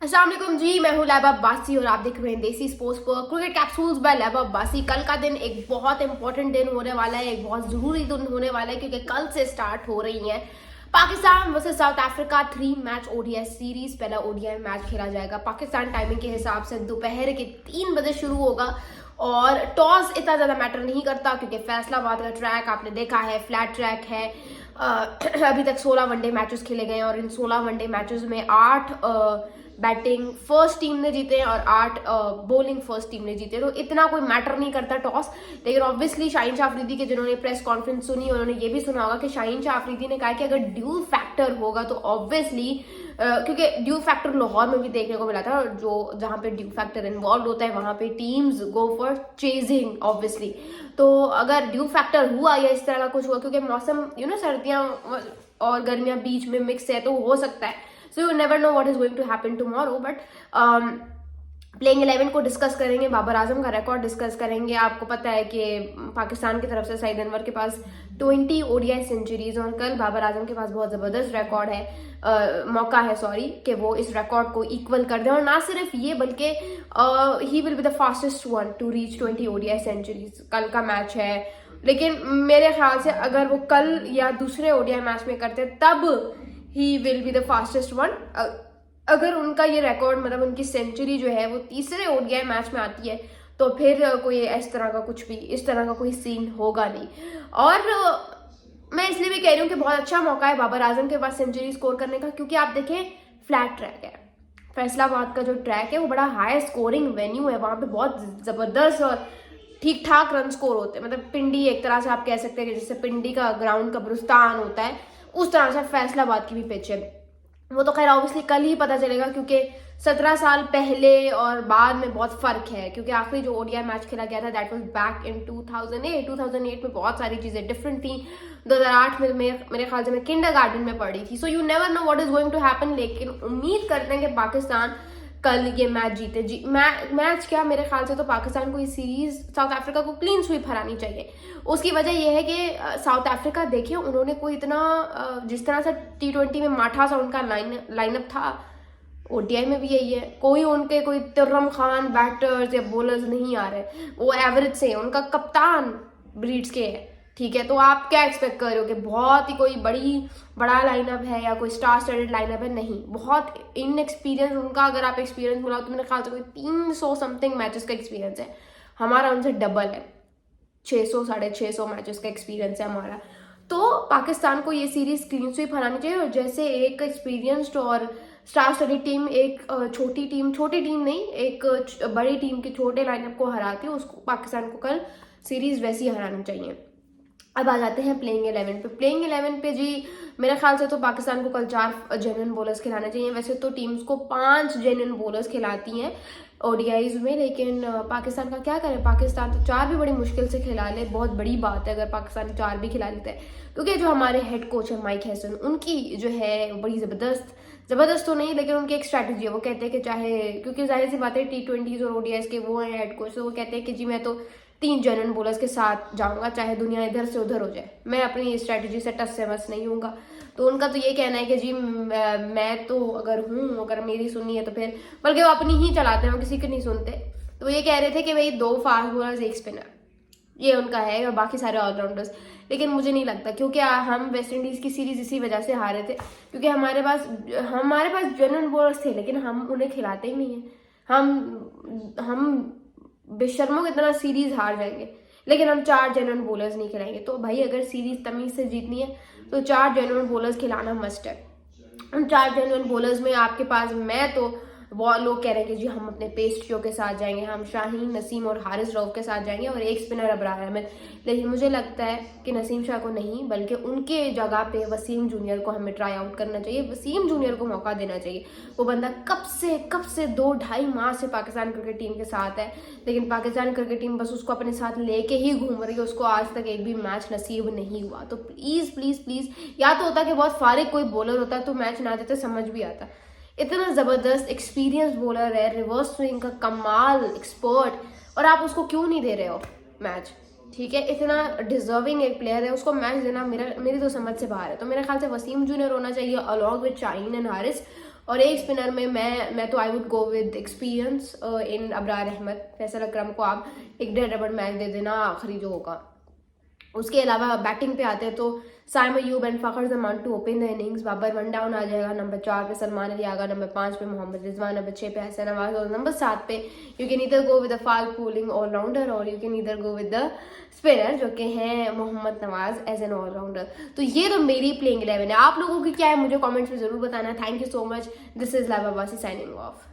अस्सलाम वालेकुम जी, मैं हूँ लैब अब्बासी और आप देख रहे हैं देसी स्पोर्ट्स पर क्रिकेट कैप्सूल्स बाय लैब अब्बासी। कल का दिन एक बहुत इंपॉर्टेंट दिन होने वाला है, एक बहुत जरूरी दिन होने वाला है क्योंकि कल से स्टार्ट हो रही है Pakistan versus south Africa 3 match ODI series. पहला ओडीआई मैच खेला जाएगा पाकिस्तान टाइमिंग के हिसाब से दोपहर के 3 बजे शुरू होगा और टॉस इतना ज्यादा मैटर नहीं करता क्योंकि फैसलाबाद का ट्रैक आपने देखा है, फ्लैट ट्रैक है। अभी तक 16 वनडे मैचेस खेले गए हैं और इन 16 वनडे मैचेस में 8 बैटिंग फर्स्ट टीम ने जीते और 8 बॉलिंग फर्स्ट टीम ने जीते, तो इतना कोई मैटर नहीं करता टॉस। लेकिन ऑब्वियसली शाहीन शाह अफरीदी के जिन्होंने प्रेस कॉन्फ्रेंस सुनी उन्होंने ये भी सुना होगा कि शाहीन शाह अफरीदी ने कहा कि अगर ड्यूल फैक्टर होगा तो ऑब्वियसली क्योंकि ड्यू फैक्टर लाहौर में भी देखने को मिला था, जो जहां पे ड्यू फैक्टर इन्वॉल्व होता है वहां पे teams go for chasing obviously. तो अगर ड्यू फैक्टर हुआ या इस तरह का कुछ हुआ, क्योंकि मौसम सर्दियां और गर्मियां बीच में मिक्स है तो हो सकता है, so you never know what is going to happen tomorrow. But playing 11 को डिस्कस करेंगे, बाबर आजम का रिकॉर्ड डिस्कस करेंगे। आपको पता है कि पाकिस्तान की तरफ से सईद अनवर के पास 20 ओडीआई सेंचुरीज और कल बाबर आजम के पास बहुत जबरदस्त रिकॉर्ड है, मौका है कि वो इस रिकॉर्ड को इक्वल कर दें। और ना सिर्फ ये बल्कि he will be the fastest one to reach 20 ODI centuries. कल का मैच है, लेकिन मेरे ख्याल से अगर वो कल या दूसरे ओडीआई मैच में करते तब ही will be the fastest one. अगर उनका ये रिकॉर्ड मतलब उनकी सेंचुरी जो है वो तीसरे ओडीआई मैच में आती है तो फिर कोई इस तरह का कुछ भी इस तरह का कोई सीन होगा नहीं। और मैं इसलिए भी कह रही हूँ कि बहुत अच्छा मौका है बाबर आजम के पास सेंचुरी स्कोर करने का, क्योंकि आप देखें फ्लैट ट्रैक है, फैसलाबाद का जो ट्रैक है वो बड़ा हाई स्कोरिंग वेन्यू है, वहां पे बहुत जबरदस्त और ठीक ठाक रन स्कोर होते हैं। मतलब पिंडी एक तरह से आप कह सकते हैं कि जैसे पिंडी का ग्राउंड कब्रिस्तान होता है उस तरह से फैसलाबाद की भी पिच है। वो तो खैर ऑब्वियसली कल ही पता चलेगा क्योंकि 17 साल पहले और बाद में बहुत फर्क है, क्योंकि आखिरी जो ओडीआई मैच खेला गया था दैट वाज बैक इन 2008 में बहुत सारी चीजें डिफरेंट थी। 2008 में मेरे ख्याल से मैं किंडरगार्टन में पढ़ी थी। So you never know what is going to happen, लेकिन उम्मीद करते हैं कि पाकिस्तान कल ये मैच जीते। मैच क्या, मेरे ख्याल से तो पाकिस्तान को ये सीरीज साउथ अफ्रीका को क्लीन स्वीप हरानी चाहिए। उसकी वजह यह है कि साउथ अफ्रीका देखिए उन्होंने कोई इतना जिस तरह से T20 में माठा सा उनका लाइनअप था, ओडीआई में भी यही है। कोई तुर्रम खान बैटर्स या बॉलर्स नहीं आ रहे, वो एवरेज से, उनका कप्तान ब्रीड्स के है, ठीक है। तो आप क्या एक्सपेक्ट कर रहे हो कि बहुत ही कोई बड़ा लाइनअप है या कोई स्टार स्टडेड लाइनअप है? नहीं, बहुत इनएक्सपीरियंस उनका। अगर आप एक्सपीरियंस बोला तो मेरे ख्याल से कोई 300 समथिंग मैचेस का एक्सपीरियंस है, हमारा उनसे डबल है, 600 650 मैचेस का एक्सपीरियंस है हमारा। तो पाकिस्तान को ये सीरीज क्लीन स्वीप हरानी चाहिए। और जैसे एक एक्सपीरियंस्ड और स्टार स्टडी टीम एक छोटी टीम नहीं, एक बड़ी टीम के छोटे लाइनअप को हराती है, उसको पाकिस्तान को कल सीरीज वैसी हरानी चाहिए। अब आ जाते हैं प्लेइंग 11 पे। प्लेइंग 11 पे जी मेरे ख्याल से तो पाकिस्तान को कल 4 जेन्युइन बॉलर्स खिलाने चाहिए। वैसे तो टीम्स को 5 जेन्युइन बॉलर्स खिलाती हैं ओडीआईज में, लेकिन पाकिस्तान का क्या करें, पाकिस्तान तो 4 भी बड़ी मुश्किल से खिला ले। बहुत बड़ी बात है अगर पाकिस्तान 4 भी खिला लेता है, क्योंकि जो हमारे हेड कोच है माइक हैसन, उनकी जो है बड़ी जबरदस्त तो नहीं, लेकिन उनकी एक स्ट्रैटेजी है। वो कहते हैं कि चाहे, क्योंकि जाहिर सी बात है T20 और ओडीआईज के वो हैं हेड कोच, तो वो कहते हैं कि जी मैं तो 3 जेन्युइन बॉलर्स के साथ जाऊंगा, चाहे दुनिया इधर से उधर हो जाए, मैं अपनी स्ट्रैटेजी से टस से मस नहीं हूँगा। तो उनका तो ये कहना है कि जी मैं तो अगर मेरी सुननी है तो फिर, बल्कि वो अपनी ही चलाते हैं, वो किसी की नहीं सुनते। तो ये कह रहे थे कि भाई 2 फास्ट बॉलर्स 1 स्पिनर, ये उनका है, और बाकी सारे ऑलराउंडर्स। लेकिन मुझे नहीं लगता, क्योंकि हम वेस्ट इंडीज की सीरीज इसी वजह से हारे थे, क्योंकि हमारे पास जेन्युइन बॉलर्स थे लेकिन हम उन्हें खिलाते ही नहीं है। हम बेशर्मों की तरह सीरीज हार जाएंगे, लेकिन हम 4 जेन्युइन बॉलर्स नहीं खिलाएंगे। तो भाई अगर सीरीज तमीज से जीतनी है तो 4 जेन्युइन बॉलर्स खिलाना मस्ट है। उन 4 जेन्युइन बॉलर्स में आपके पास, मैं तो बहुत लोग कह रहे हैं कि जी हम अपने पेस्ट्रियों के साथ जाएंगे, हम शाहीन, नसीम और हारिस रऊफ के साथ जाएंगे और 1 स्पिनर अबरार अहमद। लेकिन मुझे लगता है कि नसीम शाह को नहीं, बल्कि उनके जगह पे वसीम जूनियर को हमें ट्राई आउट करना चाहिए, वसीम जूनियर को मौका देना चाहिए। वो बंदा कब से 2-2.5 माह से पाकिस्तान क्रिकेट टीम के साथ है, लेकिन पाकिस्तान क्रिकेट टीम बस उसको अपने साथ लेके ही घूम रही है, उसको आज तक एक भी मैच नसीब नहीं हुआ। तो प्लीज या तो होता कि बहुत फारिग कोई बॉलर होता तो मैच ना देते, समझ भी आता। इतना जबरदस्त एक्सपीरियंस बॉलर है, रिवर्स स्विंग का कमाल एक्सपर्ट, और आप उसको क्यों नहीं दे रहे हो मैच? ठीक है, इतना डिजर्विंग एक प्लेयर है, उसको मैच देना मेरी तो समझ से बाहर है। तो मेरे ख्याल से वसीम जूनियर होना चाहिए along with Shaheen and Haris, और एक स्पिनर में मैं तो I would go with experience in Abrar Ahmed. Faisal Akram को आप एक डेड रबड़ मैच दे देना आखिरी जो होगा। उसके अलावा बैटिंग पे आते हैं तो Saim Ayub and Fakhar Zaman to open the innings. Babar 1 down आ जाएगा। नंबर 4 पे सलमान अली आगा, नंबर 5 पे मोहम्मद रिजवान, नंबर 6 पे हसन नवाज और नंबर 7 पे you can either go with the fast bowling allrounder और you can either go with the spinner जो कि हैं Mohammad Nawaz as an allrounder. तो ये तो मेरी प्लेइंग 11 है। आप लोगों की क्या है मुझे कॉमेंट्स में जरूर बताना। Thank you so much. This is Laiba Abbasi signing off.